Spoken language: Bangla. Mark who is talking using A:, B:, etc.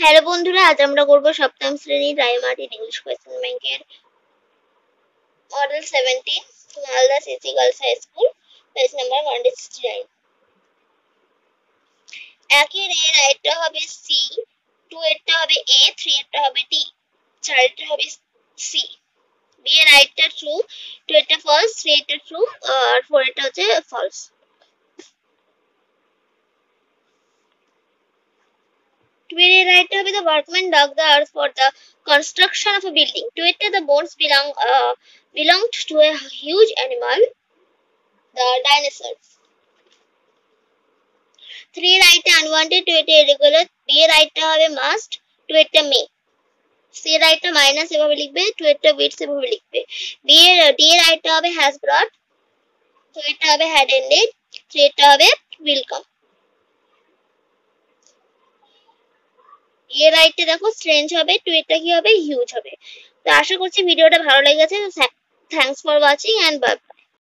A: হ্যালো বন্ধুরা, আজ আমরা করব সপ্তম শ্রেণীর রায়মার্টিন ইংলিশ কোয়েশ্চেন ব্যাংকের model 17 Malda CC girls high school, page number 169। একের এ রাইটটা হবে সি, 2 এরটা হবে এ, 3 এরটা হবে ডি, 4 এরটা হবে সি। বি এর রাইটটা ট্রু, 2 এরটা ফলস, 3 এরটা ট্রু আর 4 এরটা হচ্ছে false. Twin right to be the workmen dug the earth for the construction of a building. To it the bones belonged to a huge animal, the dinosaurs. 3 right unwanted, to it irregular. B right have a must, to it may. C right minus এভাবে লিখবে, to it bits এভাবে লিখবে। D right হবে has brought, to it হবে had ended, 3 এটা হবে will come। এ রাইটে দেখো স্ট্রেঞ্জ হবে, টু এটা কি হবে হিউজ হবে। তো আশা করছি ভিডিওটা ভালো লেগেছে। Thanks for watching and by.